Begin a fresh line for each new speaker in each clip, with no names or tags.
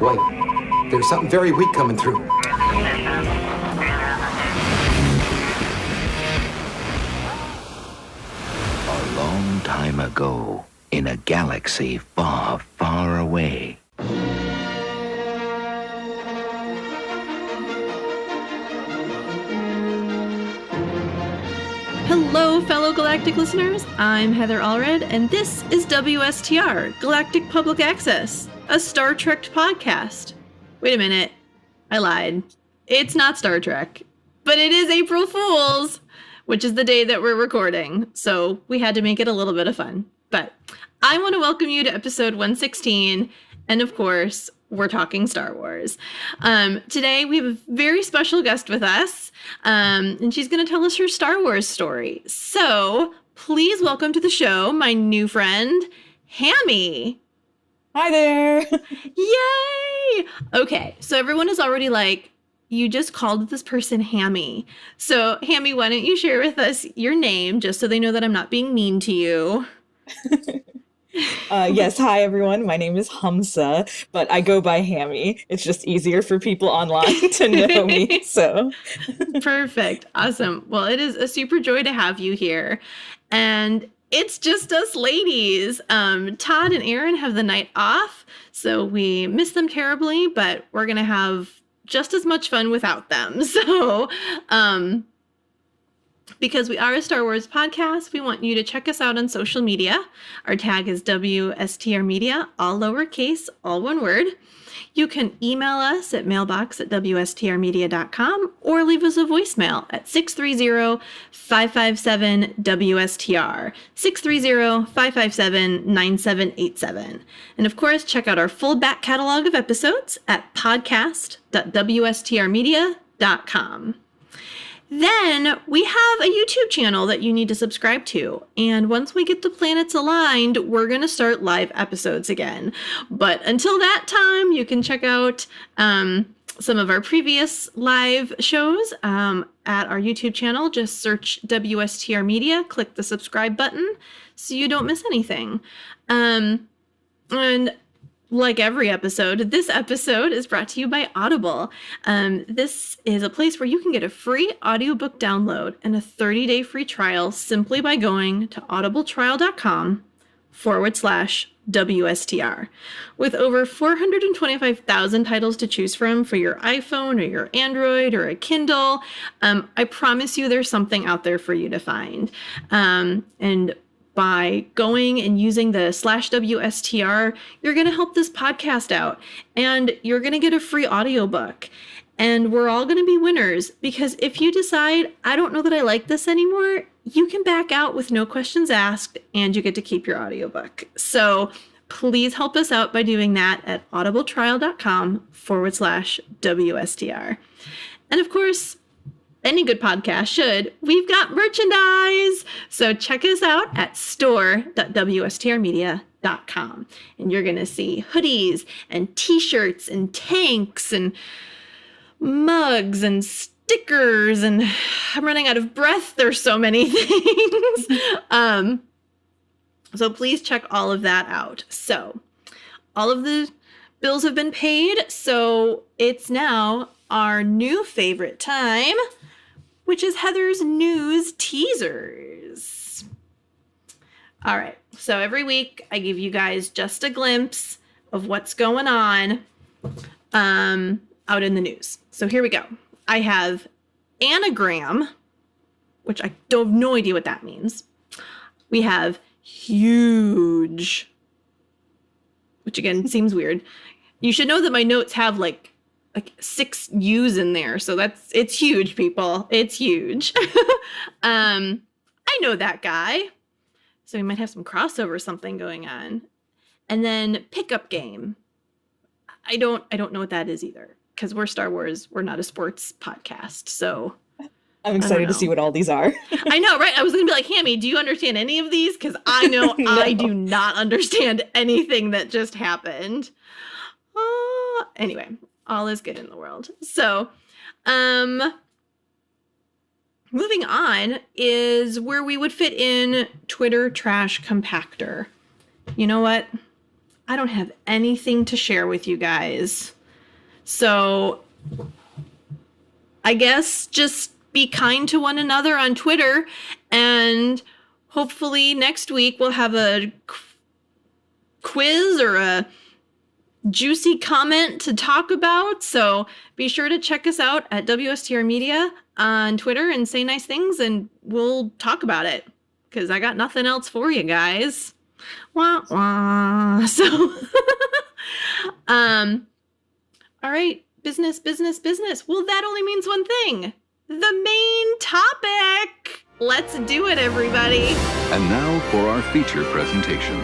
Wait, there's something very weak coming through.
A long time ago, in a galaxy far, far away.
Hello, fellow Galactic listeners. I'm Heather Allred, and this is WSTR Galactic Public Access, a Star Trek podcast. Wait a minute. I lied. It's not Star Trek, but it is April Fool's, which is the day that we're recording, so we had to make it a little bit of fun. But I want to welcome you to episode 116, and of course, we're talking Star Wars. Today, we have a very special guest with us, and she's going to tell us her Star Wars story. So, please welcome to the show my new friend, Hammie.
Hi there.
Yay! Okay, so everyone is already like, you just called this person Hammie. So, Hammie, why don't you share with us your name, just so they know that I'm not being mean to you?
Yes, hi everyone. My name is Hamza, but I go by Hammie. It's just easier for people online to know me, so.
Perfect. Awesome. Well, it is a super joy to have you here. And it's just us ladies. Todd and Aaron have the night off, so we miss them terribly, but we're going to have just as much fun without them. So, because we are a Star Wars podcast, we want you to check us out on social media. Our tag is WSTR Media, all lowercase, all one word. You can email us at mailbox@wstrmedia.com or leave us a voicemail at 630-557-WSTR, 630-557-9787. And of course, check out our full back catalog of episodes at podcast.wstrmedia.com. Then we have a YouTube channel that you need to subscribe to. And once we get the planets aligned, we're going to start live episodes again. But until that time, you can check out some of our previous live shows at our YouTube channel. Just search WSTR Media, click the subscribe button so you don't miss anything. And like every episode, this episode is brought to you by Audible. This is a place where you can get a free audiobook download and a 30-day free trial simply by going to audibletrial.com/WSTR. With over 425,000 titles to choose from for your iPhone or your Android or a Kindle, I promise you there's something out there for you to find. And by going and using the /WSTR, you're going to help this podcast out, and you're going to get a free audiobook. And we're all going to be winners, because if you decide, I don't know that I like this anymore, you can back out with no questions asked, and you get to keep your audiobook. So please help us out by doing that at audibletrial.com/WSTR. And of course, any good podcast should. We've got merchandise. So check us out at store.wstrmedia.com. And you're going to see hoodies and t-shirts and tanks and mugs and stickers. And I'm running out of breath. There's so many things. So please check all of that out. So all of the bills have been paid. So it's now our new favorite time, which is Heather's news teasers. All right, so every week I give you guys just a glimpse of what's going on out in the news. So here we go. I have anagram, which I don't have no idea what that means. We have huge, which again seems weird. You should know that my notes have like 6 U's in there. So it's huge, people. It's huge. I know that guy. So we might have some crossover something going on. And then pickup game. I don't know what that is either, because we're Star Wars. We're not a sports podcast. So
I'm excited to see what all these are.
I know, right? I was going to be like, Hammie, do you understand any of these? Because I know no. I do not understand anything that just happened. Anyway. All is good in the world. So, moving on is where we would fit in Twitter trash compactor. You know what? I don't have anything to share with you guys. So I guess just be kind to one another on Twitter, and hopefully next week we'll have a quiz or a juicy comment to talk about. So be sure to check us out at WSTR Media on Twitter and say nice things, and we'll talk about it, because I got nothing else for you guys. Wah, wah. So, all right, business. Well, that only means one thing. The main topic. Let's do it, everybody.
And now for our feature presentation.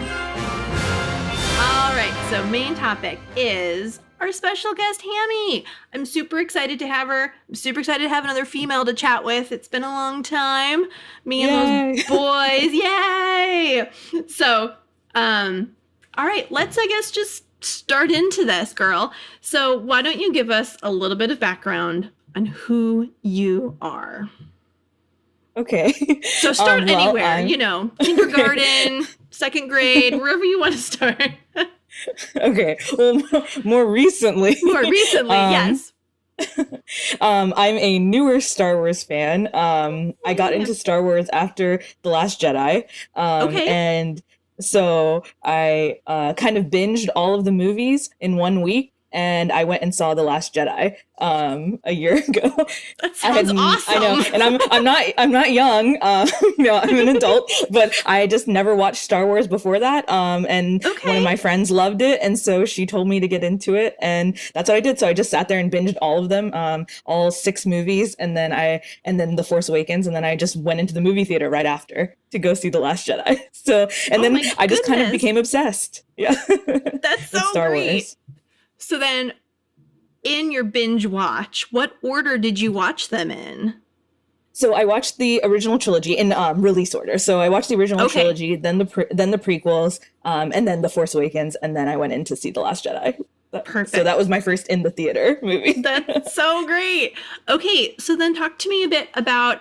All right, so main topic is our special guest, Hammie. I'm super excited to have her. I'm super excited to have another female to chat with. It's been a long time. Me and those boys. Yay! So, all right, let's, I guess, just start into this, girl. So why don't you give us a little bit of background on who you are?
Okay.
So start anywhere, kindergarten, second grade, wherever you want to start.
Okay. Well, more recently.
Yes.
I'm a newer Star Wars fan. I got into Star Wars after The Last Jedi.
Okay.
And so I kind of binged all of the movies in 1 week. And I went and saw The Last Jedi a year ago.
That sounds awesome.
I know, and I'm not young. I'm an adult, but I just never watched Star Wars before that. And one of my friends loved it, and so she told me to get into it, and that's what I did. So I just sat there and binged all of them, all 6 movies, and then The Force Awakens, and then I just went into the movie theater right after to go see The Last Jedi. So, and then I just kind of became obsessed. Yeah,
that's so
Star
great.
Wars.
So then, in your binge watch, what order did you watch them in?
So I watched the original trilogy in release order. So I watched the original trilogy, then the prequels, and then The Force Awakens, and then I went in to see The Last Jedi.
Perfect.
So that was my first in the theater movie.
That's so great. Okay, so then talk to me a bit about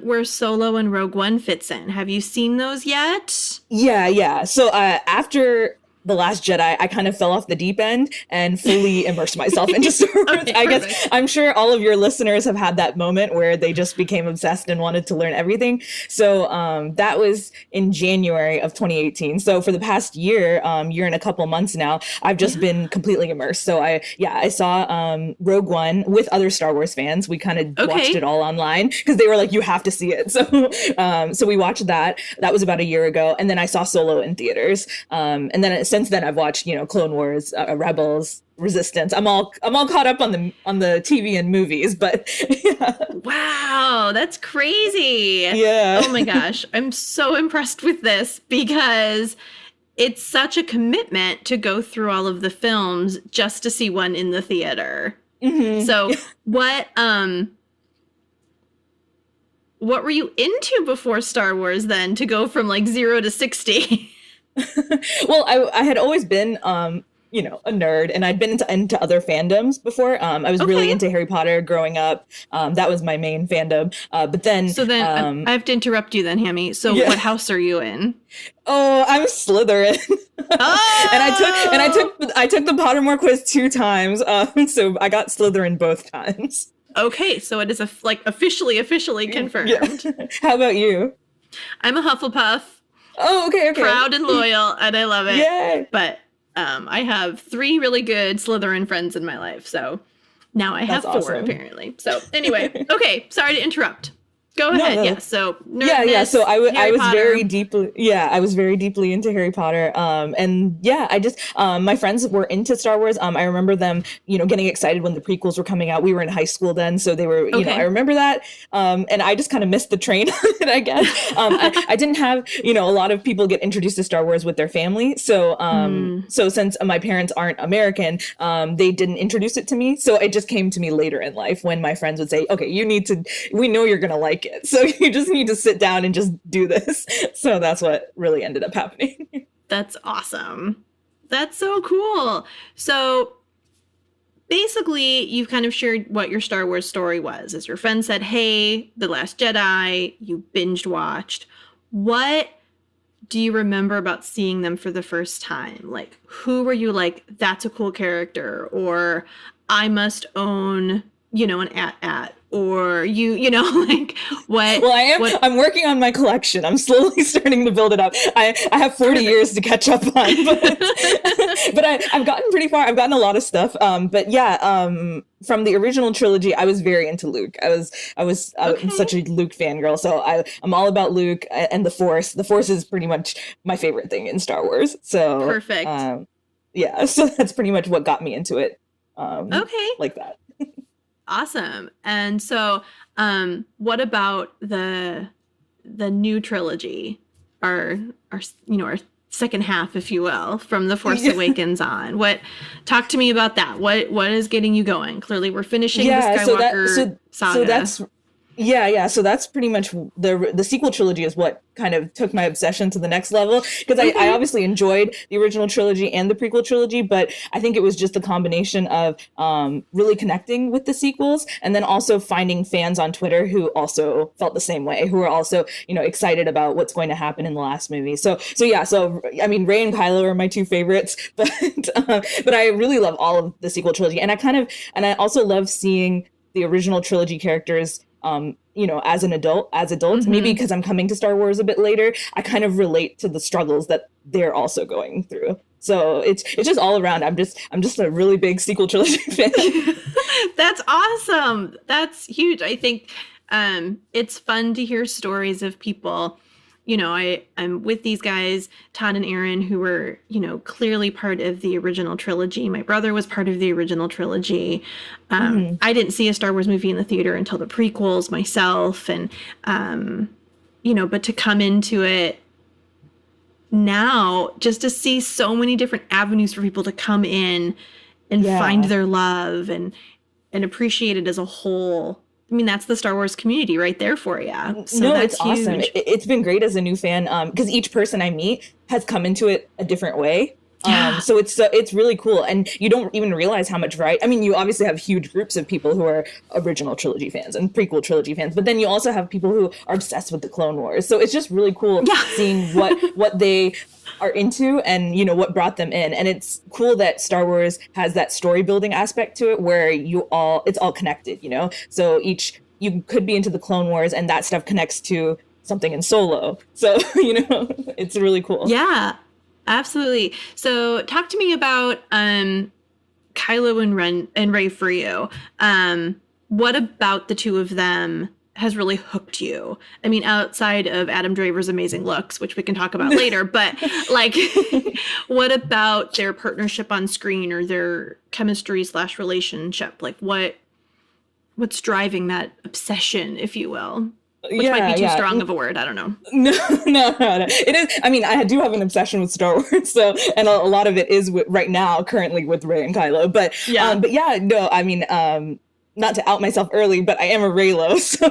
where Solo and Rogue One fits in. Have you seen those yet?
Yeah. So after The Last Jedi, I kind of fell off the deep end and fully immersed myself into Star Wars. I guess I'm sure all of your listeners have had that moment where they just became obsessed and wanted to learn everything. So that was in January of 2018. So for the past year and a couple months now, I've just been completely immersed. So I saw Rogue One with other Star Wars fans. We kind of watched it all online because they were like, you have to see it. So we watched that. That was about a year ago. And then I saw Solo in theaters. And then since then I've watched, Clone Wars, Rebels, Resistance. I'm all caught up on the TV and movies, but yeah.
Wow, that's crazy.
Yeah.
Oh my gosh. I'm so impressed with this because it's such a commitment to go through all of the films just to see one in the theater. Mm-hmm. So what were you into before Star Wars then to go from like 0 to 60?
Well, I had always been, a nerd, and I'd been into other fandoms before. I was really into Harry Potter growing up. That was my main fandom. But then...
So then, I have to interrupt you then, Hammie. So what house are you in?
Oh, I'm Slytherin. Oh! and I took the Pottermore quiz 2 times. So I got Slytherin both times.
Okay, so it is officially confirmed.
Yeah. How about you?
I'm a Hufflepuff.
Oh, okay.
Proud and loyal, and I love it.
Yay!
But I have 3 really good Slytherin friends in my life, so now I have 4
awesome.
Apparently. So anyway, okay, sorry to interrupt. Go ahead. No. Yeah. So
yeah. So I was
Potter.
very deeply. Yeah, I was very deeply into Harry Potter. And yeah, I just my friends were into Star Wars. I remember them, getting excited when the prequels were coming out. We were in high school then, so they were. I remember that. And I just kind of missed the train on it, I guess. I didn't have a lot of people get introduced to Star Wars with their family. So so since my parents aren't American, they didn't introduce it to me. So it just came to me later in life when my friends would say, "Okay, we know you're gonna like it, so you just need to sit down and just do this." So that's what really ended up happening.
That's awesome. That's so cool. So basically, you've kind of shared what your Star Wars story was. As your friend said, hey, The Last Jedi, you binge watched. What do you remember about seeing them for the first time? Like, who were you like, that's a cool character, or I must own, an at, or like what?
Well, I'm working on my collection. I'm slowly starting to build it up. I have 40 years to catch up on, but I've gotten pretty far. I've gotten a lot of stuff. But yeah, from the original trilogy, I was very into Luke. I'm such a Luke fangirl. So I'm all about Luke and the Force. The Force is pretty much my favorite thing in Star Wars. So
perfect.
Yeah, so that's pretty much what got me into it.
Okay.
Like that.
Awesome. And so, what about the new trilogy, our second half, if you will, from The Force Awakens on? Talk to me about that. What is getting you going? Clearly, we're finishing the Skywalker saga.
So that's So that's pretty much the sequel trilogy is what kind of took my obsession to the next level, because I obviously enjoyed the original trilogy and the prequel trilogy, but I think it was just a combination of really connecting with the sequels and then also finding fans on Twitter who also felt the same way, who were also excited about what's going to happen in the last movie. So I mean, Rey and Kylo are my two favorites, but I really love all of the sequel trilogy, and I also love seeing the original trilogy characters as adults, maybe because I'm coming to Star Wars a bit later, I kind of relate to the struggles that they're also going through. So it's just all around. I'm just a really big sequel trilogy fan.
That's awesome. That's huge. I think it's fun to hear stories of people. I'm with these guys, Todd and Aaron, who were, clearly part of the original trilogy. My brother was part of the original trilogy. I didn't see a Star Wars movie in the theater until the prequels myself. And, but to come into it now, just to see so many different avenues for people to come in and find their love and appreciate it as a whole. I mean, that's the Star Wars community right there for you. So
no,
that's
it's awesome.
huge.
It's been great as a new fan because each person I meet has come into it a different way. So it's really cool. And you don't even realize how much variety. I mean, you obviously have huge groups of people who are original trilogy fans and prequel trilogy fans, but then you also have people who are obsessed with the Clone Wars. So it's just really cool seeing what they are into and what brought them in. And it's cool that Star Wars has that story building aspect to it where it's all connected, so you could be into the Clone Wars and that stuff connects to something in Solo. So it's really cool.
Yeah, absolutely. So talk to me about Kylo and Rey for you. What about the two of them has really hooked you? I mean, outside of Adam Driver's amazing looks, which we can talk about later, but what about their partnership on screen or their chemistry / relationship? Like what's driving that obsession, if you will? Which might be too strong of a word. I don't know.
No. It is. I mean, I do have an obsession with Star Wars, and a lot of it is right now, currently with Rey and Kylo. But I mean, not to out myself early, but I am a Reylo. So,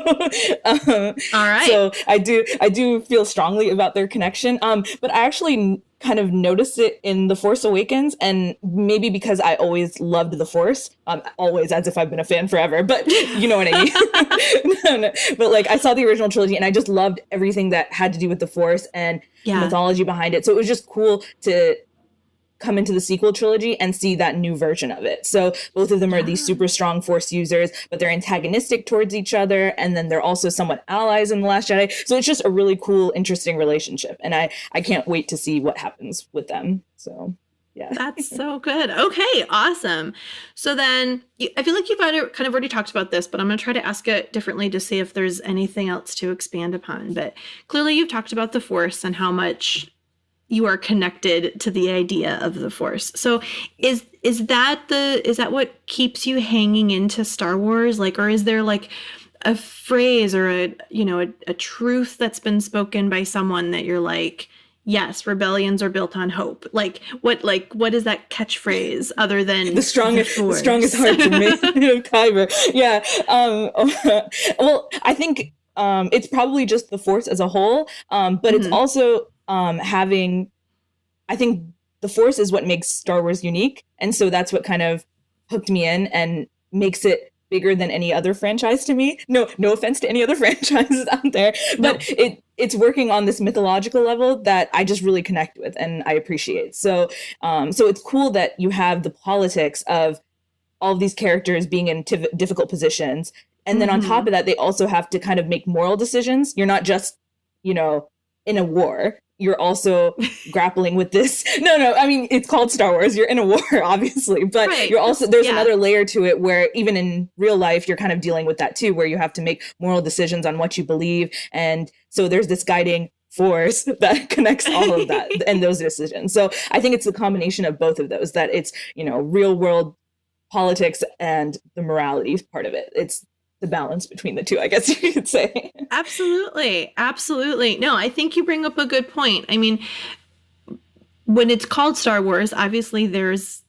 all right.
So I do feel strongly about their connection. But I actually kind of noticed it in The Force Awakens, and maybe because I always loved The Force, always as if I've been a fan forever, but you know what I mean. No. But I saw the original trilogy and I just loved everything that had to do with the Force and the mythology behind it. So it was just cool to come into the sequel trilogy and see that new version of it. So both of them are these super strong Force users, but they're antagonistic towards each other, and then they're also somewhat allies in The Last Jedi. So it's just a really cool, interesting relationship, and I can't wait to see what happens with them. So yeah.
That's so good. Okay, awesome. So then I feel like you've kind of already talked about this, but I'm going to try to ask it differently to see if there's anything else to expand upon. But clearly you've talked about the Force and how much you are connected to the idea of the Force. So is that what keeps you hanging into Star Wars? Or is there a phrase or a truth that's been spoken by someone that you're like, yes, rebellions are built on hope? What is that catchphrase other than
the strongest heart to me of Kyber? Yeah. Well, I think it's probably just the Force as a whole, but it's also I think the Force is what makes Star Wars unique. And so that's what kind of hooked me in and makes it bigger than any other franchise to me. No offense to any other franchises out there, but it's working on this mythological level that I just really connect with and I appreciate. So so it's cool that you have the politics of all of these characters being in difficult positions. And then on top of that, they also have to kind of make moral decisions. You're not just, you know, in a war. You're also grappling with this. No, I mean, it's called Star Wars. You're in a war, obviously, but you're also, there's another layer to it where even in real life, you're kind of dealing with that too, where you have to make moral decisions on what you believe. And so there's this guiding force that connects all of that and those decisions. So I think it's the combination of both of those, that it's, you know, real world politics and the morality part of it. It's the balance between the two, I guess you could say.
Absolutely. No, I think you bring up a good point. I mean, when it's called Star Wars, obviously there's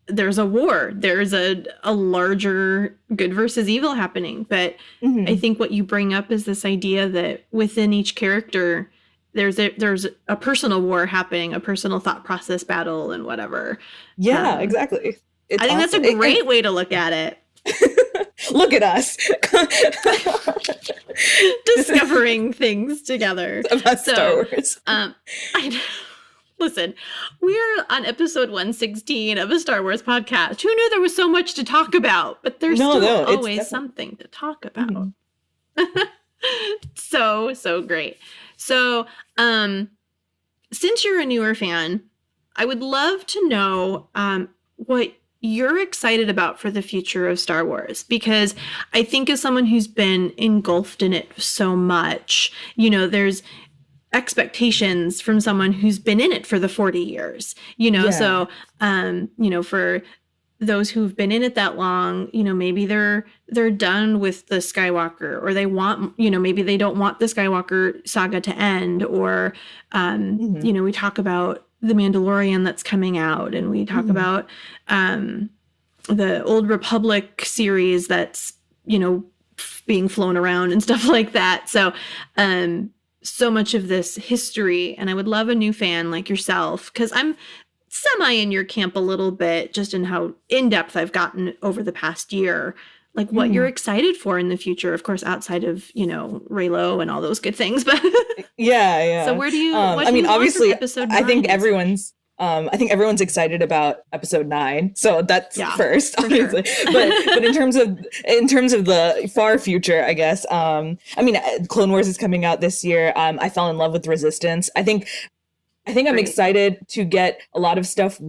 a war. There's a larger good versus evil happening. But I think what you bring up is this idea that within each character, there's a personal war happening, a personal thought process battle and whatever.
Yeah, exactly. It's
I think
awesome.
that's a great way to look at it.
Look at us.
Discovering things together.
About Star Wars.
Listen, we're on episode 116 of a Star Wars podcast. Who knew there was so much to talk about? But there's always something to talk about. So great. So, since you're a newer fan, I would love to know what you're excited about for the future of Star Wars, because I think as someone who's been engulfed in it so much, you know, there's expectations from someone who's been in it for the 40 years, you know, so, you know, for those who've been in it that long, you know, maybe they're done with the Skywalker, or they want, you know, maybe they don't want the Skywalker saga to end, or, you know, we talk about the Mandalorian that's coming out, and we talk about the Old Republic series that's, you know, being flown around and stuff like that. So so much of this history, and I would love a new fan like yourself, because I'm semi in your camp a little bit, just in how in depth I've gotten over the past year, like what you're excited for in the future, of course, outside of, you know, Reylo and all those good things. But
yeah.
So where do you?
I mean, obviously,
episode 9?
I think everyone's excited about episode 9. So that's first, obviously. Sure. but in terms of the far future, I guess. I mean, Clone Wars is coming out this year. I fell in love with Resistance. I think I'm excited to get a lot of stuff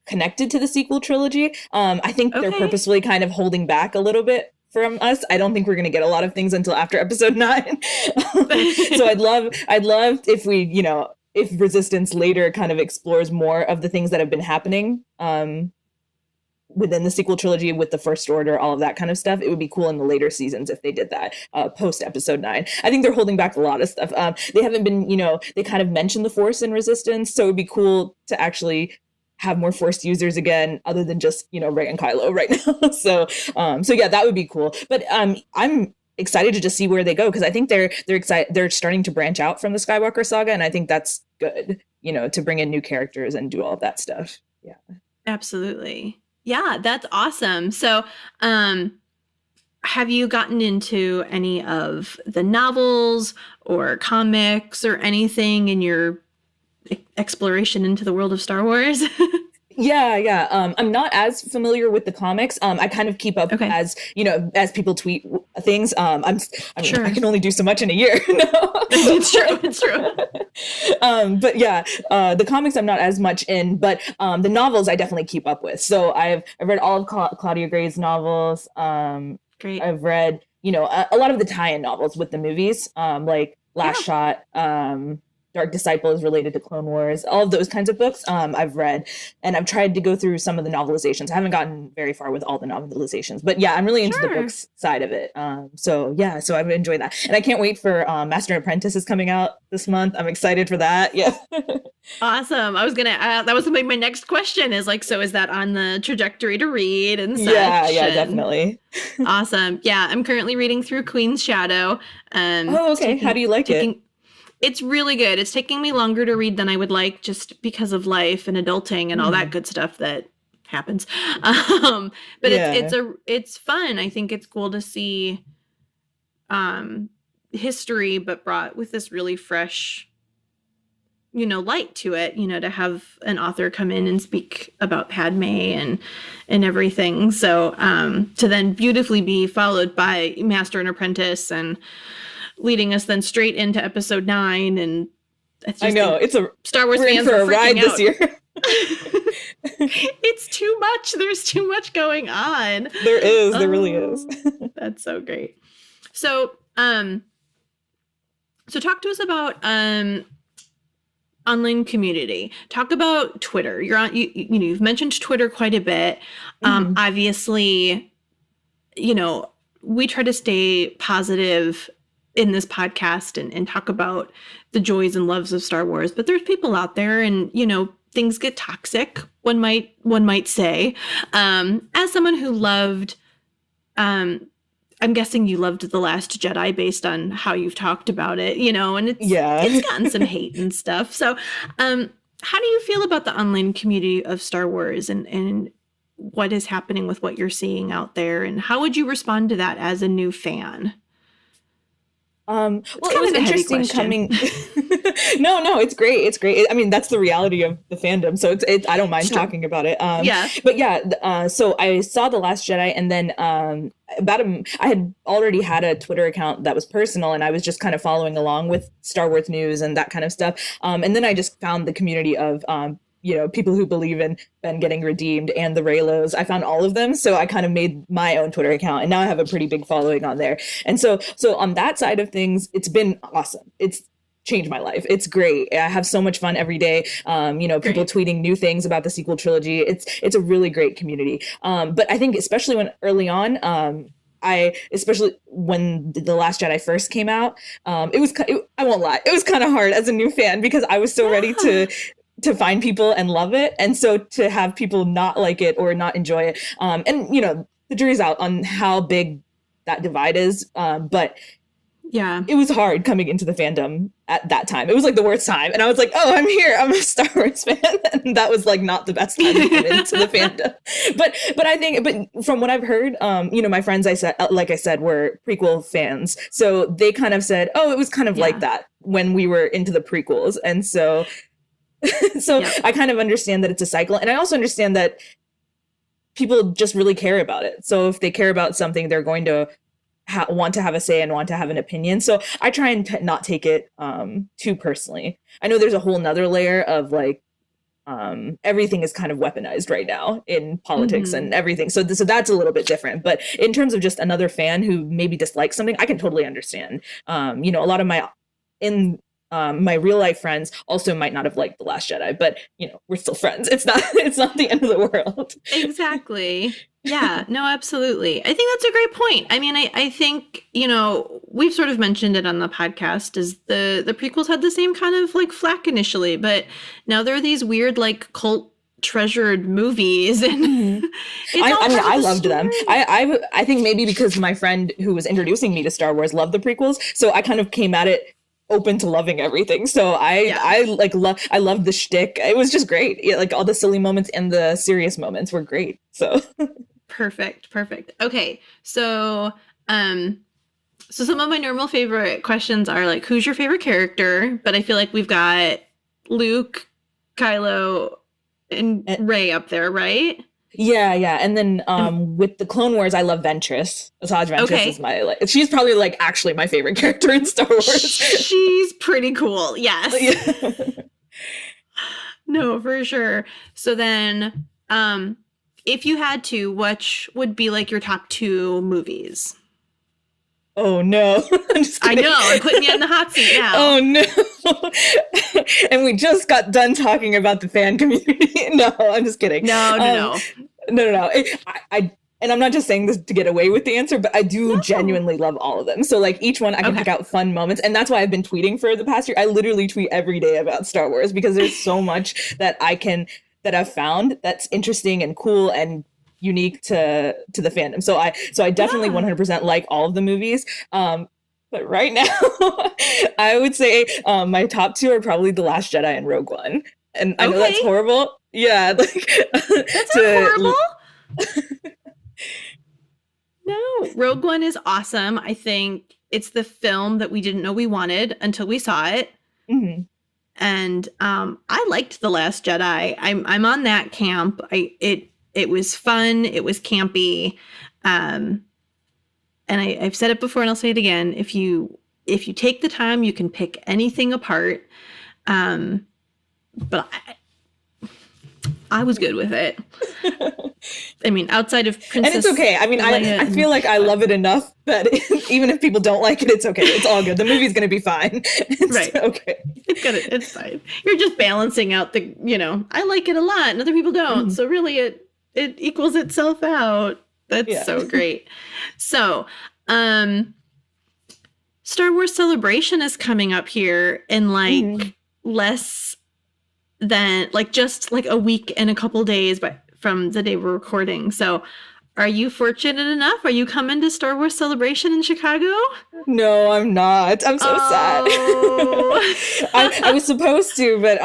connected to the sequel trilogy. I think they're purposefully kind of holding back a little bit from us. I don't think we're going to get a lot of things until after episode 9. So I'd love if we, you know, if Resistance later kind of explores more of the things that have been happening within the sequel trilogy with the First Order, all of that kind of stuff. It would be cool in the later seasons if they did that post episode 9. I think they're holding back a lot of stuff. They haven't been, you know, they kind of mentioned the Force in Resistance, so it'd be cool to actually have more Force users again, other than just, you know, Rey and Kylo right now. So yeah, that would be cool. But I'm excited to just see where they go, because I think they're excited. They're starting to branch out from the Skywalker saga, and I think that's good, you know, to bring in new characters and do all of that stuff. Yeah,
absolutely. Yeah, that's awesome. So, have you gotten into any of the novels or comics or anything in your exploration into the world of Star Wars?
Yeah. I'm not as familiar with the comics. I kind of keep up as, you know, as people tweet things. I mean, I can only do so much in a year. It's true. But yeah, the comics I'm not as much in, but the novels I definitely keep up with. So I've read all of Claudia Gray's novels.
Great.
I've read, you know, a lot of the tie-in novels with the movies, like Last Shot, Dark Disciple is related to Clone Wars. All of those kinds of books I've read, and I've tried to go through some of the novelizations. I haven't gotten very far with all the novelizations, but yeah, I'm really into the books side of it. So I've enjoyed that, and I can't wait for Master and Apprentice is coming out this month. I'm excited for that. Yeah.
Awesome. I was gonna that was my next question is like, so is that on the trajectory to read and such?
Yeah, definitely.
Awesome. Yeah, I'm currently reading through Queen's Shadow.
How do you like it?
It's really good. It's taking me longer to read than I would like, just because of life and adulting and all that good stuff that happens. But it's fun. I think it's cool to see history, but brought with this really fresh, light to it, to have an author come in and speak about Padme and everything. So to then beautifully be followed by Master and Apprentice and leading us then straight into episode 9. And
I know it's a
Star Wars
we're
fans
in for
are
a ride
freaking
this
out.
year.
It's too much. There's too much going on.
There really is.
That's so great. So talk to us about online community. Talk about Twitter. You're on. You've mentioned Twitter quite a bit. Obviously, we try to stay positive in this podcast and talk about the joys and loves of Star Wars. But there's people out there, and things get toxic. One might say. As someone who loved, I'm guessing you loved The Last Jedi based on how you've talked about it, and it's gotten some hate and stuff. So, how do you feel about the online community of Star Wars and what is happening with what you're seeing out there? And how would you respond to that as a new fan?
Well, it was interesting coming. No, it's great. It's great. I mean, that's the reality of the fandom. So I don't mind talking about it. So I saw The Last Jedi, and then I had already had a Twitter account that was personal, and I was just kind of following along with Star Wars news and that kind of stuff. And then I just found the community of people who believe in Ben getting redeemed and the Reylos. I found all of them. So I kind of made my own Twitter account, and now I have a pretty big following on there. And so on that side of things, it's been awesome. It's changed my life. It's great. I have so much fun every day. People tweeting new things about the sequel trilogy. It's a really great community. But I think especially when early on, especially when The Last Jedi first came out, I won't lie, it was kind of hard as a new fan because I was so ready to find people and love it. And so to have people not like it or not enjoy it. The jury's out on how big that divide is. But yeah, it was hard coming into the fandom at that time. It was like the worst time. And I was like, oh, I'm here. I'm a Star Wars fan. And that was like not the best time to come into the fandom. But I think, from what I've heard, my friends, like I said, were prequel fans. So they kind of said, oh, it was kind of like that when we were into the prequels. And so I kind of understand that it's a cycle. And I also understand that people just really care about it. So if they care about something, they're going to want to have a say and want to have an opinion. So I try and not take it too personally. I know there's a whole nother layer of like, everything is kind of weaponized right now in politics and everything. So that's a little bit different. But in terms of just another fan who maybe dislikes something, I can totally understand. A lot of my real life friends also might not have liked The Last Jedi, but we're still friends. It's not the end of the world.
Exactly. Yeah, no, absolutely. I think that's a great point. I mean, I think, we've sort of mentioned it on the podcast is the prequels had the same kind of like flack initially, but now there are these weird like cult treasured movies and
I loved them. I think maybe because my friend who was introducing me to Star Wars loved the prequels, so I kind of came at it open to loving everything. So I loved the shtick. It was just great. Like all the silly moments and the serious moments were great. So
perfect. Okay, so some of my normal favorite questions are like, who's your favorite character? But I feel like we've got Luke, Kylo, and Rey up there, right?
Yeah. And then with the Clone Wars, I love Ventress. Asajj Ventress is she's probably like actually my favorite character in Star Wars.
She's pretty cool. Yes. Yeah. No, for sure. So then if you had to, which would be like your top 2 movies?
Oh no.
I know, I'm putting you in the hot seat now.
Oh no. And we just got done talking about the fan community. No, I'm just kidding.
No.
And I'm not just saying this to get away with the answer, but I do genuinely love all of them. So like each one I can pick out fun moments. And that's why I've been tweeting for the past year. I literally tweet every day about Star Wars because there's so much that I've found that's interesting and cool and unique to the fandom. So I definitely 100% like all of the movies. But right now, I would say my top 2 are probably The Last Jedi and Rogue One. And I know that's horrible. Yeah.
That's not horrible. No, Rogue One is awesome. I think it's the film that we didn't know we wanted until we saw it.
Mm-hmm.
And I liked The Last Jedi. I'm on that camp. It was fun. It was campy. And I've said it before and I'll say it again. If you take the time, you can pick anything apart. But I was good with it. I mean, outside of Princess,
and it's okay. I mean, I feel like I love it enough that even if people don't like it, it's okay. It's all good. The movie's going to be fine. It's
right.
Okay.
It's fine. You're just balancing out the, I like it a lot and other people don't. So really it equals itself out. That's so great. So, Star Wars Celebration is coming up here in less than just a week and a couple days from the day we're recording. So are you fortunate enough? Are you coming to Star Wars Celebration in Chicago?
No, I'm not. I'm so sad. I was supposed to, but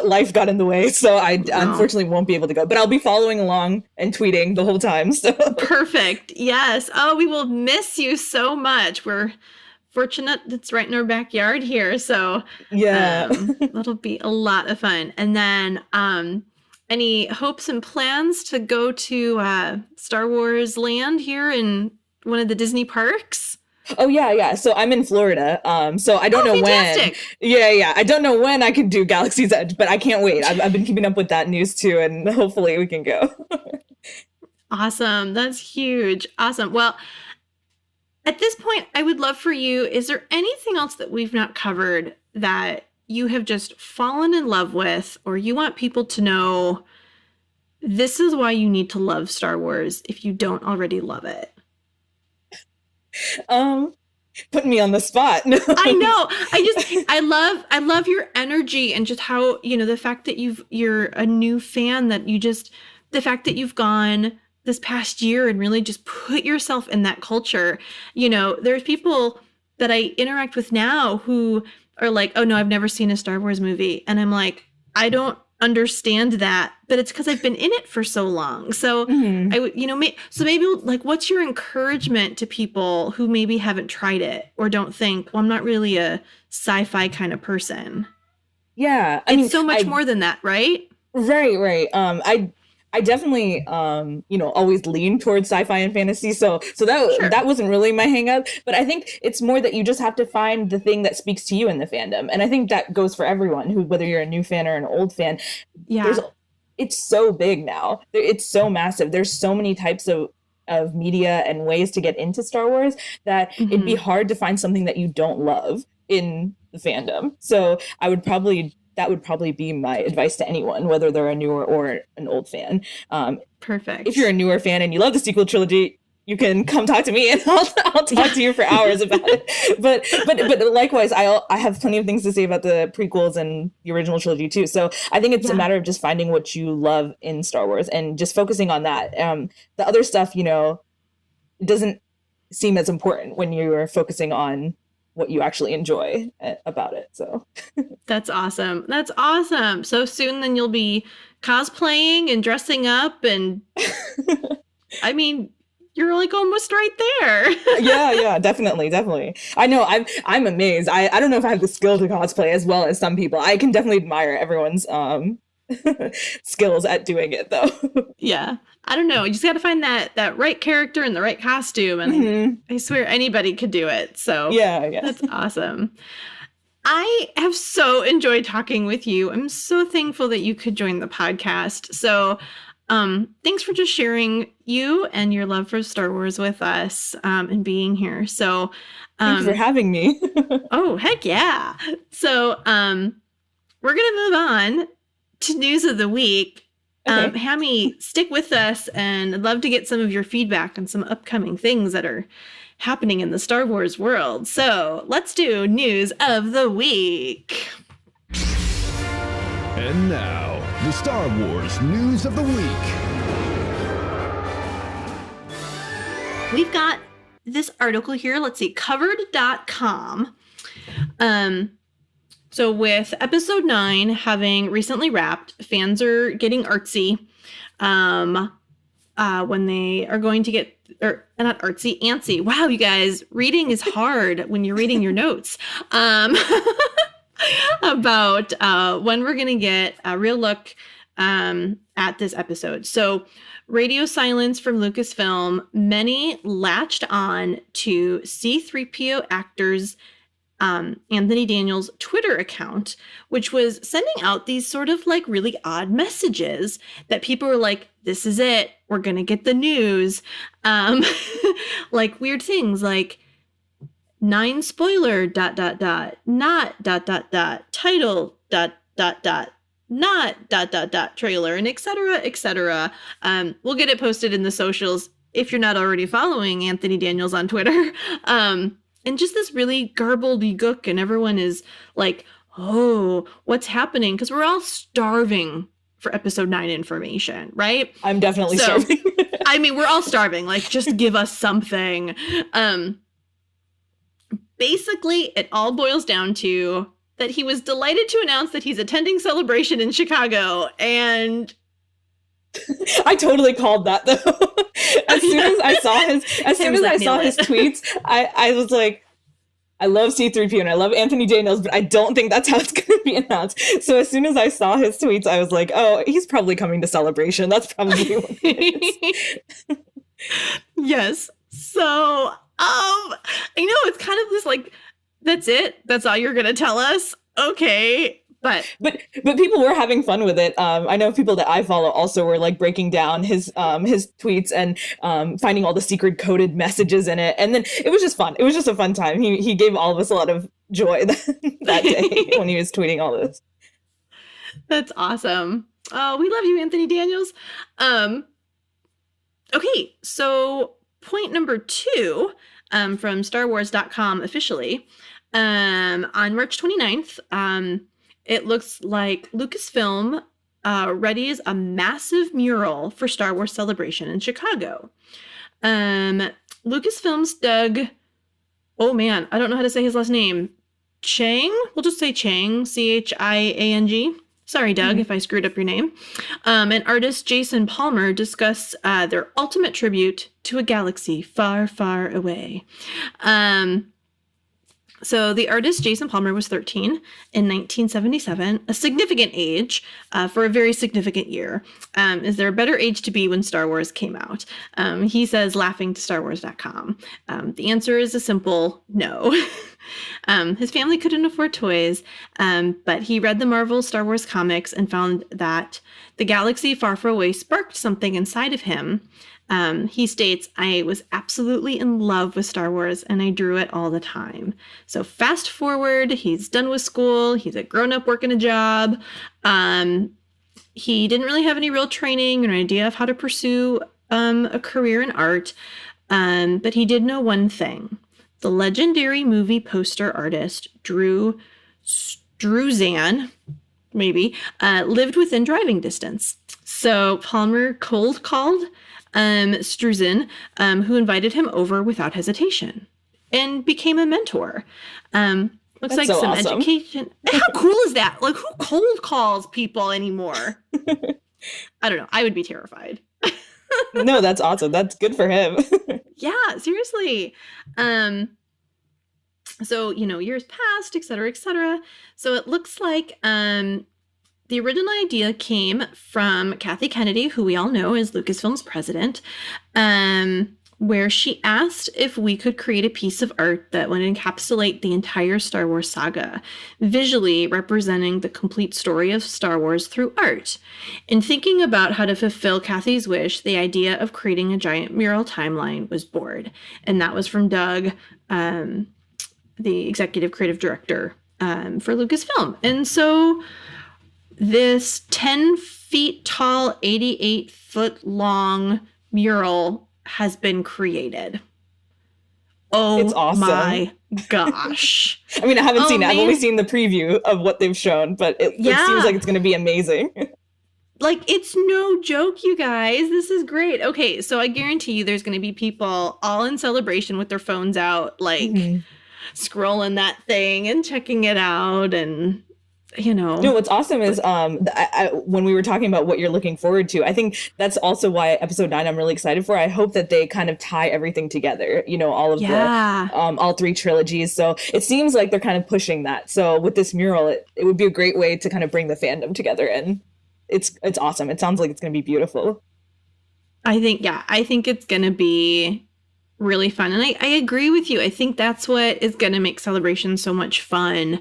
life got in the way, so I unfortunately won't be able to go. But I'll be following along and tweeting the whole time. So
perfect. Yes. Oh, we will miss you so much. We're fortunate it's right in our backyard here, so that'll be a lot of fun. And then any hopes and plans to go to Star Wars Land here in one of the Disney parks?
Oh yeah. So I'm in Florida. So I don't know
fantastic.
when. Yeah. I don't know when I can do Galaxy's Edge, but I can't wait. I've been keeping up with that news too, and hopefully we can go.
Awesome. That's huge. Awesome. Well, at this point, I would love for you, is there anything else that we've not covered that you have just fallen in love with, or you want people to know this is why you need to love Star Wars if you don't already love it?
Putting me on the spot. No.
I know. I love your energy and just how, the fact that you're a new fan, that the fact that you've gone this past year and really just put yourself in that culture. There's people that I interact with now who are like, oh no, I've never seen a Star Wars movie. And I'm like, I don't understand that, but it's because I've been in it for so long. So I would, so maybe what's your encouragement to people who maybe haven't tried it or don't think, well, I'm not really a sci-fi kind of person.
Yeah.
It's so much more than that, right?
Right. I definitely, always lean towards sci-fi and fantasy. So that wasn't really my hang up. But I think it's more that you just have to find the thing that speaks to you in the fandom. And I think that goes for everyone, whether you're a new fan or an old fan.
Yeah.
It's so big now. It's so massive. There's so many types of media and ways to get into Star Wars that it'd be hard to find something that you don't love in the fandom. So that would probably be my advice to anyone, whether they're a newer or an old fan.
Perfect.
If you're a newer fan and you love the sequel trilogy, you can come talk to me and I'll talk to you for hours about it. But likewise, I have plenty of things to say about the prequels and the original trilogy too. So I think it's a matter of just finding what you love in Star Wars and just focusing on that. The other stuff, it doesn't seem as important when you're focusing on what you actually enjoy about it. So
that's awesome. So soon then you'll be cosplaying and dressing up and I mean, you're almost right there.
yeah, definitely. I know I'm amazed. I don't know if I have the skill to cosplay as well as some people. I can definitely admire everyone's skills at doing it though.
Yeah. I don't know. You just got to find that right character and the right costume. And I swear anybody could do it. So
yeah.
That's awesome. I have so enjoyed talking with you. I'm so thankful that you could join the podcast. So thanks for just sharing you and your love for Star Wars with us and being here. So
thanks for having me.
Oh, heck yeah. So we're going to move on to news of the week.
Okay.
Hammie, stick with us, and I'd love to get some of your feedback on some upcoming things that are happening in the Star Wars world. So let's do news of the week.
And now, the Star Wars news of the week.
We've got this article here. Let's see, covered.com. So with episode 9 having recently wrapped, fans are getting artsy when they are going to get or not artsy, antsy. Wow, you guys, reading is hard when you're reading your notes. About when we're going to get a real look at this episode. So radio silence from Lucasfilm, many latched on to C-3PO actors Anthony Daniels' Twitter account, which was sending out these sort of like really odd messages that people were like, this is it, we're going to get the news. Like weird things like 9 spoiler ... not ... title ... not ... trailer, and etc. We'll get it posted in the socials if you're not already following Anthony Daniels on Twitter. And just this really garbledy-gook, and everyone is like, oh, what's happening? Because we're all starving for episode 9 information, right?
I'm definitely starving.
I mean, we're all starving. Like, just give us something. Basically, it all boils down to that he was delighted to announce that he's attending Celebration in Chicago, and
I totally called that though. As soon as I saw his tweets, I was like, I love C-3PO and I love Anthony Daniels, but I don't think that's how it's going to be announced. So as soon as I saw his tweets, I was like, oh, he's probably coming to Celebration. That's probably what it is.
Yes. So, I know it's kind of this like, that's it. That's all you're going to tell us. Okay. But people were having fun with it. I know people that I follow also were like breaking down his tweets and finding all the secret coded messages in it. And then it was just fun. It was just a fun time. He gave all of us a lot of joy that day when he was tweeting all this. That's awesome. Oh, we love you, Anthony Daniels. Okay, so point number 2 from StarWars.com officially on March 29th. It looks like Lucasfilm readies a massive mural for Star Wars Celebration in Chicago. Lucasfilm's Doug, oh man, I don't know how to say his last name. Chang? We'll just say Chang, Chiang. Sorry, Doug, if I screwed up your name. And artist Jason Palmer discuss their ultimate tribute to a galaxy far, far away. So the artist Jason Palmer was 13 in 1977, a significant age for a very significant year. Is there a better age to be when Star Wars came out? He says, laughing to StarWars.com. The answer is a simple no. His family couldn't afford toys, but he read the Marvel Star Wars comics and found that the galaxy far, far away sparked something inside of him. He states, I was absolutely in love with Star Wars and I drew it all the time. So fast forward, he's done with school. He's a grown-up working a job. He didn't really have any real training or an idea of how to pursue a career in art. But he did know one thing. The legendary movie poster artist Drew Struzan, maybe, lived within driving distance. So Palmer cold called Struzan, who invited him over without hesitation and became a mentor. Looks
That's
like
so
some
awesome.
education. How cool is that? Like, who cold calls people anymore? I don't know. I would be terrified.
No, that's awesome. That's good for him.
Yeah, seriously. So, years passed, et cetera, et cetera. So it looks like the original idea came from Kathy Kennedy, who we all know is Lucasfilm's president, where she asked if we could create a piece of art that would encapsulate the entire Star Wars saga, visually representing the complete story of Star Wars through art. In thinking about how to fulfill Kathy's wish, the idea of creating a giant mural timeline was born. And that was from Doug, the executive creative director for Lucasfilm. And so this 10 feet tall, 88 foot long mural has been created. Oh,
it's awesome.
My gosh.
I mean, I haven't seen it. I've
man.
only seen the preview of what they've shown, but it seems like it's going to be amazing.
Like, it's no joke, you guys. This is great. Okay, so I guarantee you there's going to be people all in celebration with their phones out, like, scrolling that thing and checking it out. And
No, what's awesome is when we were talking about what you're looking forward to, I think that's also why episode 9 I'm really excited for. I hope that they kind of tie everything together, all of the all 3 trilogies. So it seems like they're kind of pushing that. So with this mural, it would be a great way to kind of bring the fandom together, and it's awesome. It sounds like it's going to be beautiful.
I think it's going to be really fun. And I agree with you. I think that's what is going to make Celebration so much fun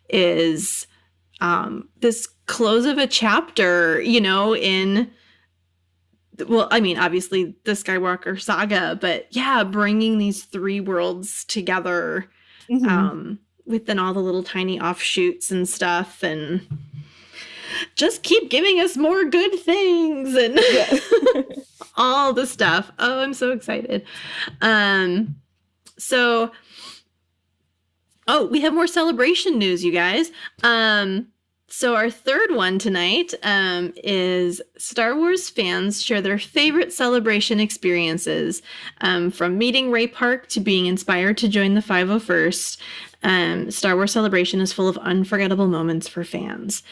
is this close of a chapter, obviously the Skywalker saga, but bringing these 3 worlds together, within all the little tiny offshoots and stuff, and just keep giving us more good things and all the stuff. Oh, I'm so excited. We have more Celebration news, you guys. So our third one tonight is Star Wars fans share their favorite Celebration experiences, from meeting Ray Park to being inspired to join the 501st. Star Wars Celebration is full of unforgettable moments for fans.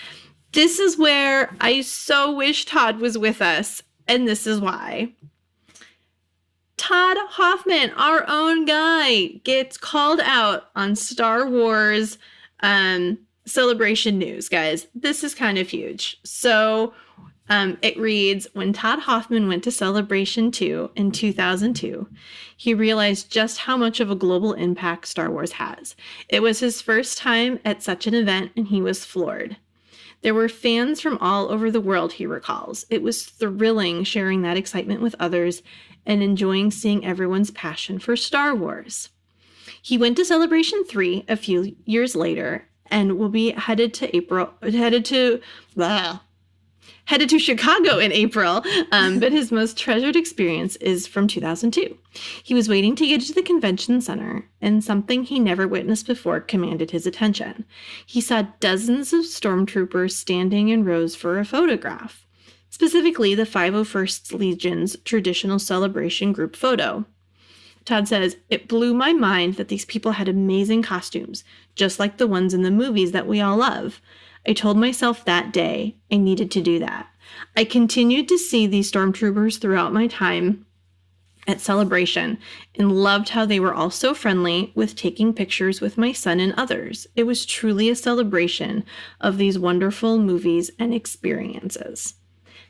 This is where I so wish Todd was with us, and this is why. Todd Hoffman, our own guy, gets called out on Star Wars Celebration news, guys. This is kind of huge. So it reads, when Todd Hoffman went to Celebration 2 in 2002, he realized just how much of a global impact Star Wars has. It was his first time at such an event, and he was floored. There were fans from all over the world, he recalls. It was thrilling sharing that excitement with others and enjoying seeing everyone's passion for Star Wars. He went to Celebration 3 a few years later and will be headed to Chicago in April, but his most treasured experience is from 2002. He was waiting to get to the convention center, and something he never witnessed before commanded his attention. He saw dozens of stormtroopers standing in rows for a photograph, specifically the 501st Legion's traditional Celebration group photo. Todd says, it blew my mind that these people had amazing costumes, just like the ones in the movies that we all love. I told myself that day I needed to do that. I continued to see these stormtroopers throughout my time at Celebration and loved how they were all so friendly with taking pictures with my son and others. It was truly a celebration of these wonderful movies and experiences.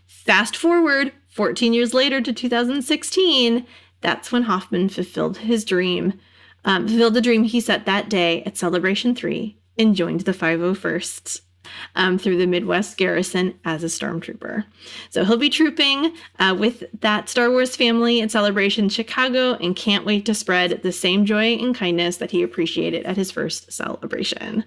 Fast forward 14 years later to 2016, that's when Hoffman fulfilled the dream he set that day at Celebration 3 and joined the 501st through the Midwest Garrison as a stormtrooper. So he'll be trooping with that Star Wars family at Celebration Chicago and can't wait to spread the same joy and kindness that he appreciated at his first celebration.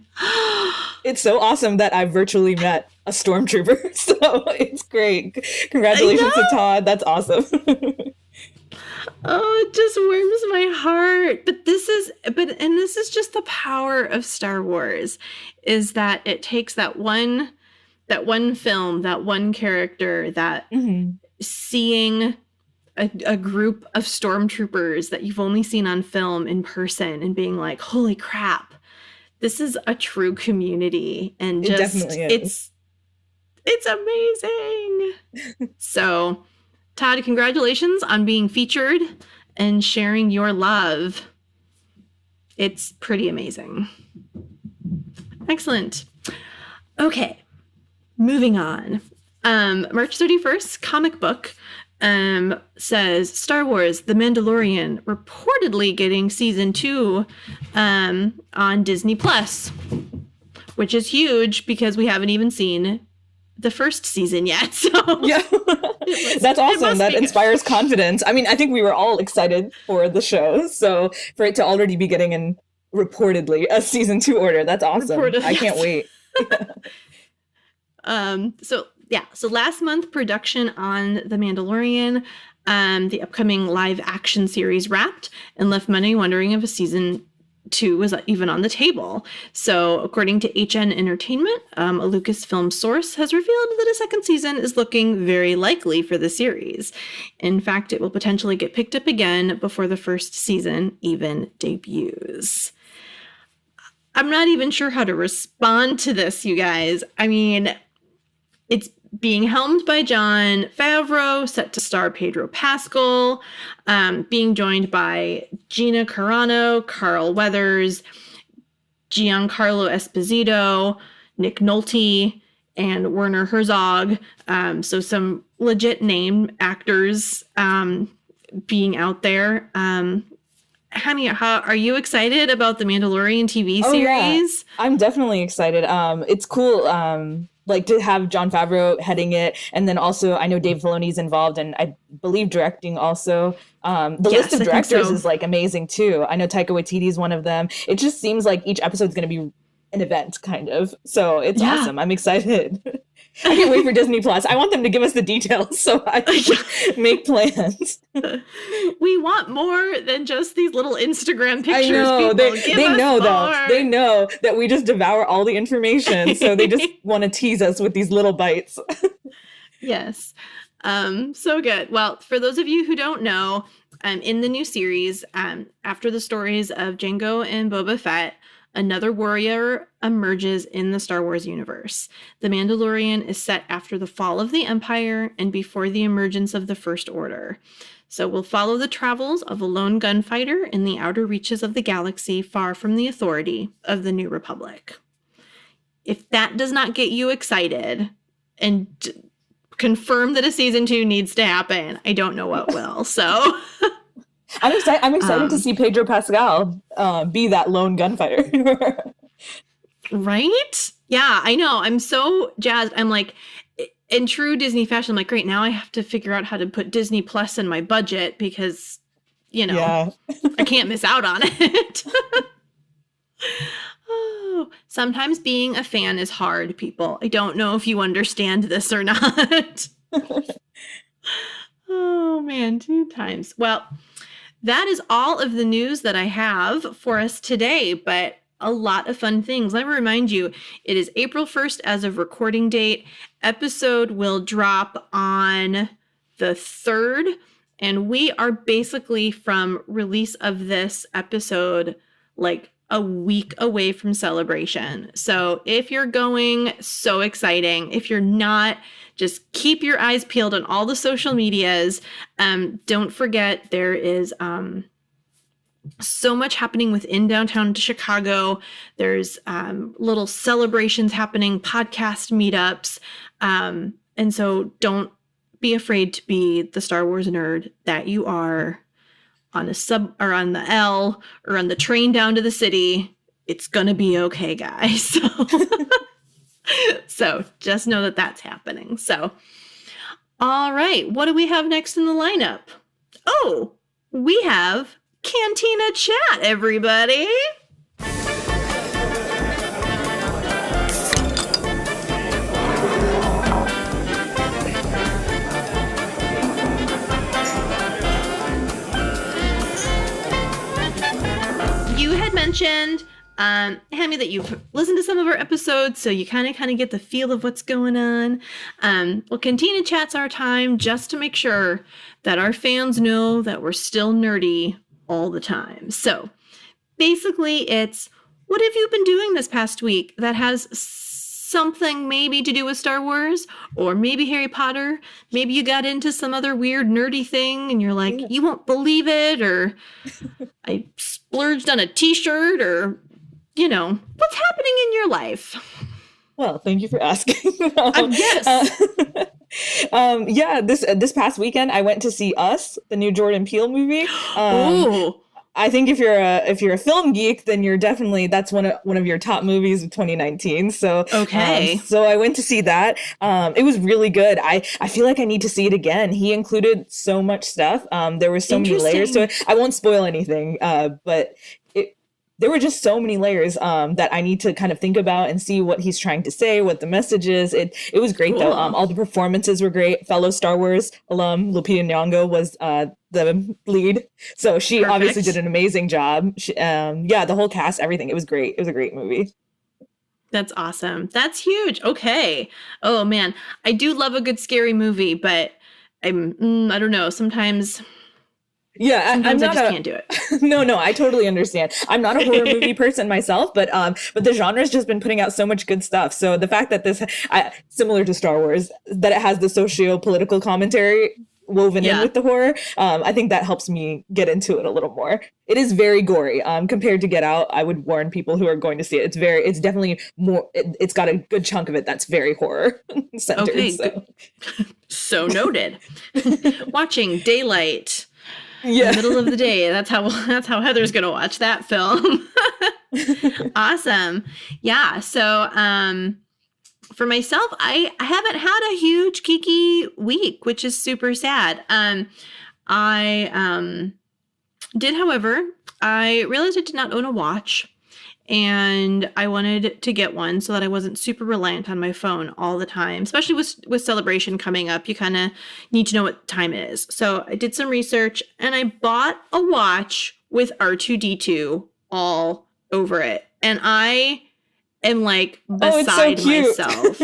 It's so awesome that I virtually met a stormtrooper. So it's great. Congratulations to Todd. That's awesome.
Oh, it just warms my heart. But this is just the power of Star Wars, is that it takes that one film, that one character, that seeing a group of stormtroopers that you've only seen on film in person and being like, holy crap, this is a true community. And
it definitely is.
It's amazing. So Todd, congratulations on being featured and sharing your love. It's pretty amazing. Excellent. Okay, moving on. March 31st, comic book says Star Wars The Mandalorian reportedly getting season 2 on Disney Plus, which is huge because we haven't even seen the first season yet. So
yeah, that's awesome. That inspires confidence. I mean, I think we were all excited for the show. So for it to already be getting in reportedly a season 2 order, that's awesome. I can't wait. So last month production on The Mandalorian, the upcoming live action series wrapped and left many wondering if a season 2 was even on the table. So according to HN Entertainment, a Lucasfilm source has revealed that a second season is looking very likely for the series. In fact, it will potentially get picked up again before the first season even debuts.
I'm not even sure how to respond to this, you guys. I mean, it's being helmed by Jon Favreau, set to star Pedro Pascal, being joined by Gina Carano, Carl Weathers, Giancarlo Esposito, Nick Nolte, and Werner Herzog. So some legit name actors being out there. Hammie, are you excited about the Mandalorian TV series?
Yeah. I'm definitely excited. It's cool. Like to have Jon Favreau heading it, and then also I know Dave Filoni's involved, and I believe directing also. The list of directors is like amazing too. I know Taika Waititi is one of them. It just seems like each episode is going to be an event, kind of. So it's awesome. I'm excited. I can't wait for Disney Plus. I want them to give us the details so I can make plans.
We want more than just these little Instagram pictures.
I know. They know
more.
though. They know that we just devour all the information. So they just want to tease us with these little bites.
Yes. So good. Well, for those of you who don't know, in the new series, after the stories of Jango and Boba Fett, another warrior emerges in the Star Wars universe. The Mandalorian is set after the fall of the Empire and before the emergence of the First Order. So we'll follow the travels of a lone gunfighter in the outer reaches of the galaxy, far from the authority of the New Republic. If that does not get you excited and confirm that a season 2 needs to happen, I don't know what will. So...
I'm excited to see Pedro Pascal be that lone gunfighter.
Right? Yeah, I know. I'm so jazzed. I'm like, in true Disney fashion, I'm like, great, now I have to figure out how to put Disney Plus in my budget because, I can't miss out on it. Oh, sometimes being a fan is hard, people. I don't know if you understand this or not. Oh, man, 2 times. Well... that is all of the news that I have for us today, but a lot of fun things. Let me remind you, it is April 1st as of recording date. Episode will drop on the 3rd, and we are basically from release of this episode, like a week away from Celebration. So if you're going, so exciting. If you're not, just keep your eyes peeled on all the social medias. Don't forget, there is so much happening within downtown Chicago. There's little celebrations happening, podcast meetups. And so don't be afraid to be the Star Wars nerd that you are on a sub or on the L or on the train down to the city. It's going to be okay, guys. So just know that that's happening. So, all right. What do we have next in the lineup? Oh, we have Cantina Chat, everybody. You had mentioned Hammie, that you've listened to some of our episodes, so you kind of get the feel of what's going on. Well, Cantina Chat's our time just to make sure that our fans know that we're still nerdy all the time. So basically it's, what have you been doing this past week that has something maybe to do with Star Wars or maybe Harry Potter? Maybe you got into some other weird nerdy thing and you're like, you won't believe it, or I splurged on a t-shirt, or what's happening in your life?
Well, thank you for asking.
Yes.
This past weekend I went to see Us, the new Jordan Peele movie.
Ooh.
I think if you're a film geek, then you're definitely, that's one of your top movies of 2019. So
okay.
So I went to see that. It was really good. I feel like I need to see it again. He included so much stuff. There were so many layers to it. I won't spoil anything, but there were just so many layers that I need to kind of think about and see what he's trying to say, what the message is. It was great, though. All the performances were great. Fellow Star Wars alum Lupita Nyong'o was the lead. So she obviously did an amazing job. The whole cast, everything. It was great. It was a great movie.
That's awesome. That's huge. Okay. Oh, man. I do love a good scary movie, but I don't know. Sometimes
Yeah,
Sometimes
I'm
I
not
just can't do it.
No, I totally understand. I'm not a horror movie person myself, but the genre's just been putting out so much good stuff. So the fact that this, similar to Star Wars, that it has the socio-political commentary woven in with the horror, I think that helps me get into it a little more. It is very gory. Compared to Get Out, I would warn people who are going to see it. It's definitely more. It's got a good chunk of it that's very horror centered.
Okay, so noted. Watching Daylight.
Yeah.
In the middle of the day. That's how Heather's gonna watch that film. Awesome. Yeah. So for myself, I haven't had a huge geeky week, which is super sad. I did, however, I realized I did not own a watch. And I wanted to get one so that I wasn't super reliant on my phone all the time, especially with Celebration coming up. You kind of need to know what time it is. So I did some research and I bought a watch with R2-D2 all over it. And I am like beside myself.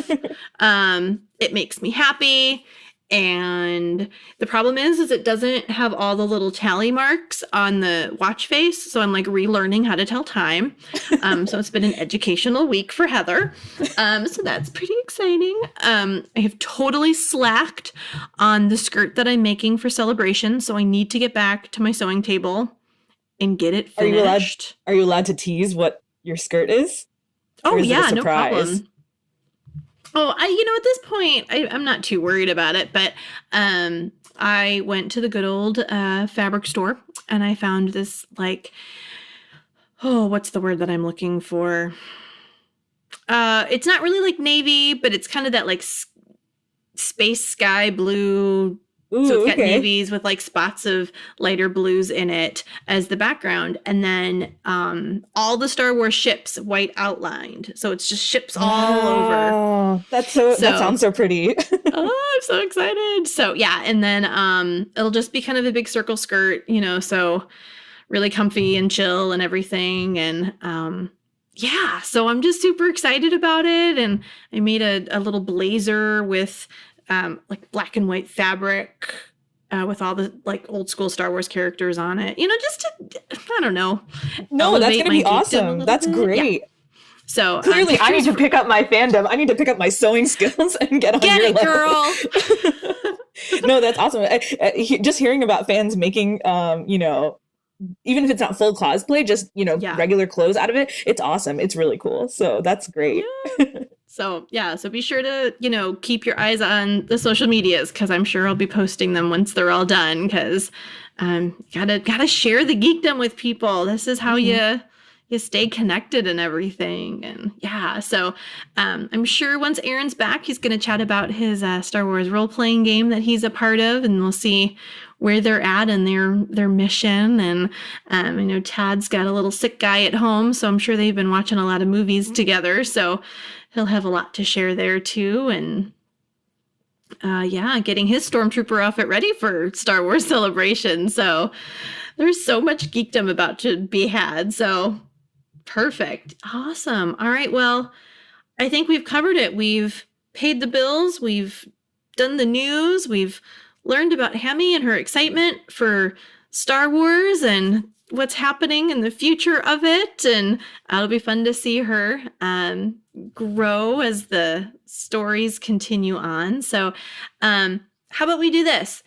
It makes me happy. And the problem is it doesn't have all the little tally marks on the watch face. So I'm like relearning how to tell time. So it's been an educational week for Heather. So that's pretty exciting. I have totally slacked on the skirt that I'm making for Celebration. So I need to get back to my sewing table and get it finished.
Are you allowed to tease what your skirt is?
Oh, yeah, no problem. Oh, at this point, I'm not too worried about it, but I went to the good old fabric store and I found this what's the word that I'm looking for? It's not really like navy, but it's kind of that like space sky blue.
Ooh,
so it's got navies with like spots of lighter blues in it as the background. And then all the Star Wars ships white outlined. So it's just ships all over.
That sounds so pretty.
Oh, I'm so excited. So yeah. And then it'll just be kind of a big circle skirt, so really comfy and chill and everything. And yeah, so I'm just super excited about it. And I made a little blazer with like black and white fabric with all the like old school Star Wars characters on it, just to, I don't know.
No, that's going to be awesome. That's great.
Yeah. So
clearly I need to pick up my fandom. I need to pick up my sewing skills and get on your level.
Girl.
No, that's awesome. Just hearing about fans making, even if it's not full cosplay, just, regular clothes out of it. It's awesome. It's really cool. So that's great.
Yeah. So be sure to, keep your eyes on the social medias because I'm sure I'll be posting them once they're all done because gotta share the geekdom with people. This is how you stay connected and everything. And yeah, so I'm sure once Aaron's back, he's going to chat about his Star Wars role-playing game that he's a part of, and we'll see where they're at in their mission. And I know Tad's got a little sick guy at home, so I'm sure they've been watching a lot of movies together. So he'll have a lot to share there too. And getting his stormtrooper outfit ready for Star Wars Celebration. So there's so much geekdom about to be had. So perfect. Awesome. All right. Well, I think we've covered it. We've paid the bills. We've done the news. We've learned about Hammie and her excitement for Star Wars and what's happening in the future of it. And it'll be fun to see her grow as the stories continue on. So how about we do this?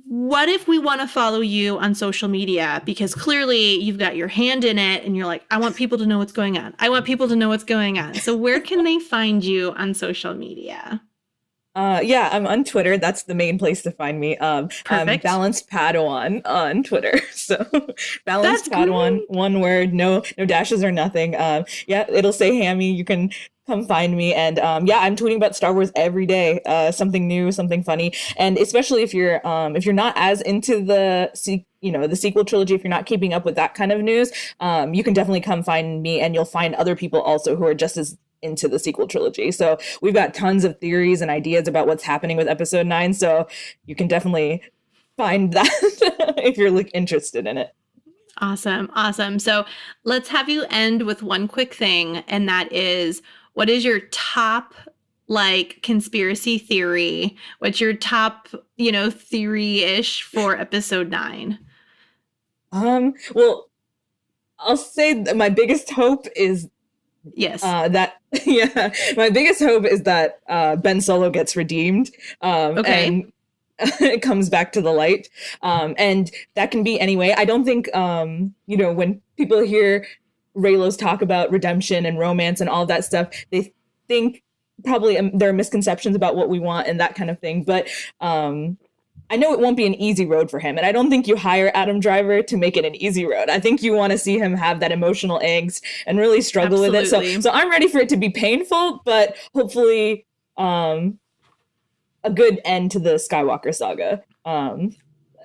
What if we want to follow you on social media? Because clearly you've got your hand in it and you're like, I want people to know what's going on. I want people to know what's going on. So where can they find you on social media?
I'm on Twitter. That's the main place to find me. I'm Balanced Padawan on Twitter. So Balanced Padawan, one word, no dashes or nothing. It'll say Hammie. You can come find me. And I'm tweeting about Star Wars every day. Something new, something funny. And especially if you're not as into the sequel trilogy, if you're not keeping up with that kind of news, you can definitely come find me, and you'll find other people also who are just as into the sequel trilogy. So we've got tons of theories and ideas about what's happening with episode 9. So you can definitely find that if you're interested in it.
Awesome. So let's have you end with one quick thing. And that is, what is your top like conspiracy theory? What's your top, theory-ish for episode 9?
Well, I'll say that my biggest hope is my biggest hope is that Ben Solo gets redeemed. And it comes back to the light. And that can be any way. I don't think, when people hear Reylos talk about redemption and romance and all of that stuff, they think probably there are misconceptions about what we want and that kind of thing. But I know it won't be an easy road for him. And I don't think you hire Adam Driver to make it an easy road. I think you want to see him have that emotional angst and really struggle with it. So I'm ready for it to be painful, but hopefully a good end to the Skywalker saga.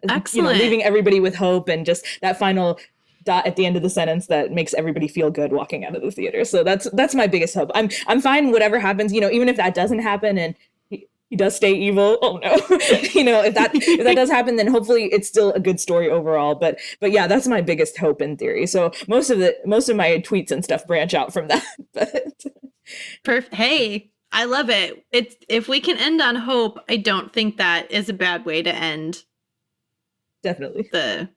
Excellent.
Leaving everybody with hope and just that final dot at the end of the sentence that makes everybody feel good walking out of the theater. So that's my biggest hope. I'm fine whatever happens, even if that doesn't happen and he does stay evil. Oh no. if that does happen, then hopefully it's still a good story overall. But yeah, that's my biggest hope in theory. So most of my tweets and stuff branch out from that. But
perfect. Hey, I love it. If we can end on hope, I don't think that is a bad way to end.
Definitely.
The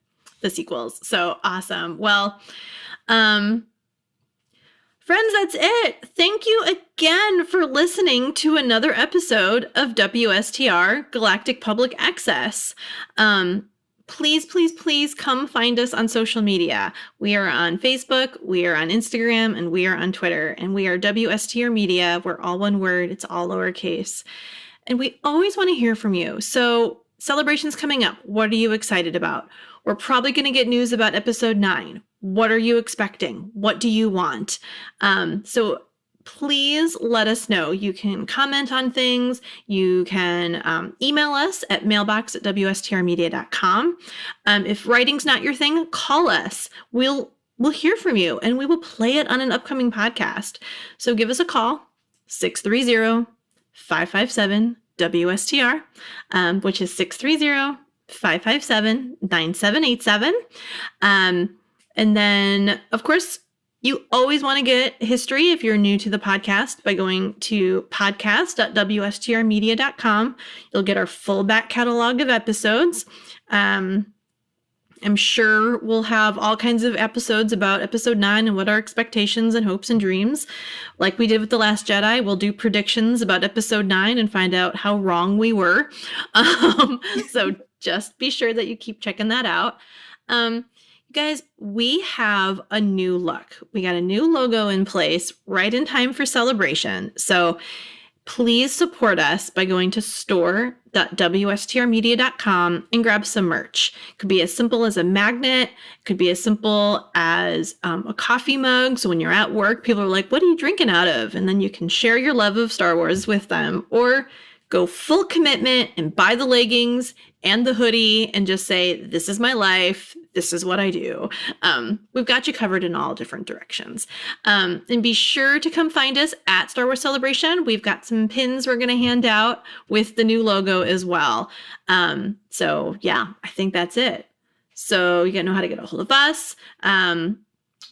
sequels. So awesome. Well, friends, that's it. Thank you again for listening to another episode of WSTR Galactic Public Access. Please come find us on social media. We are on Facebook, we are on Instagram, and we are on Twitter. And we are WSTR Media. We're all one word. It's all lowercase. And we always want to hear from you. So celebration's coming up. What are you excited about? We're probably going to get news about episode 9. What are you expecting? What do you want? So please let us know. You can comment on things. You can email us at mailbox@wstrmedia.com. If writing's not your thing, call us. We'll hear from you and we will play it on an upcoming podcast. So give us a call, 630-557-WSTR, which is 630-557-9787. And then, of course, you always want to get history if you're new to the podcast by going to podcast.wstrmedia.com. You'll get our full back catalog of episodes. I'm sure we'll have all kinds of episodes about episode 9 and what our expectations and hopes and dreams. Like we did with The Last Jedi, we'll do predictions about episode 9 and find out how wrong we were. So just be sure that you keep checking that out. Guys, we have a new look. We got a new logo in place right in time for celebration. So please support us by going to store.wstrmedia.com and grab some merch. It could be as simple as a magnet. It could be as simple as a coffee mug. So when you're at work, people are like, what are you drinking out of? And then you can share your love of Star Wars with them. Or go full commitment and buy the leggings and the hoodie and just say, this is my life. This is what I do. We've got you covered in all different directions. And be sure to come find us at Star Wars Celebration. We've got some pins we're going to hand out with the new logo as well. So yeah, I think that's it. So you gotta know how to get a hold of us.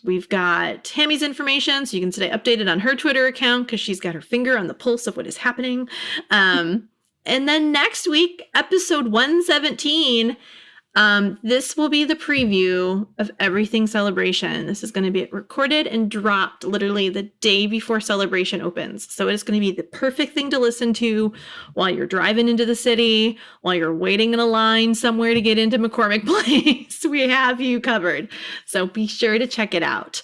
We've got Hammie's information, so you can stay updated on her Twitter account because she's got her finger on the pulse of what is happening. And then next week, episode 117, this will be the preview of everything Celebration. This is going to be recorded and dropped literally the day before Celebration opens. So it's going to be the perfect thing to listen to while you're driving into the city, while you're waiting in a line somewhere to get into McCormick Place. We have you covered. So be sure to check it out.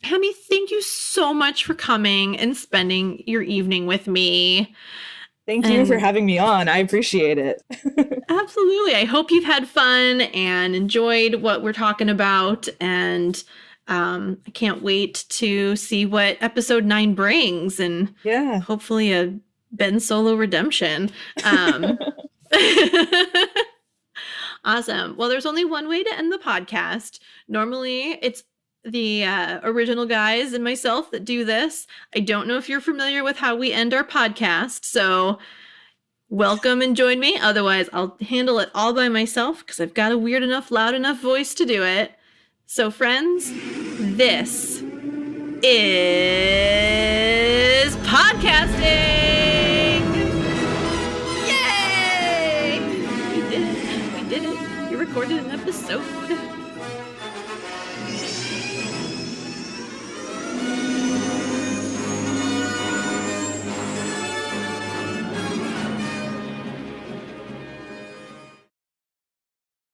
Hammie, thank you so much for coming and spending your evening with me.
Thank you for having me on. I appreciate it.
Absolutely. I hope you've had fun and enjoyed what we're talking about. And I can't wait to see what episode 9 brings. And hopefully a Ben Solo redemption. Awesome. Well, there's only one way to end the podcast. Normally, it's the original guys and myself that do this. I don't know if you're familiar with how we end our podcast, so welcome and join me. Otherwise, I'll handle it all by myself because I've got a weird enough, loud enough voice to do it. So friends, this is podcasting! Yay! We did it. We recorded an episode.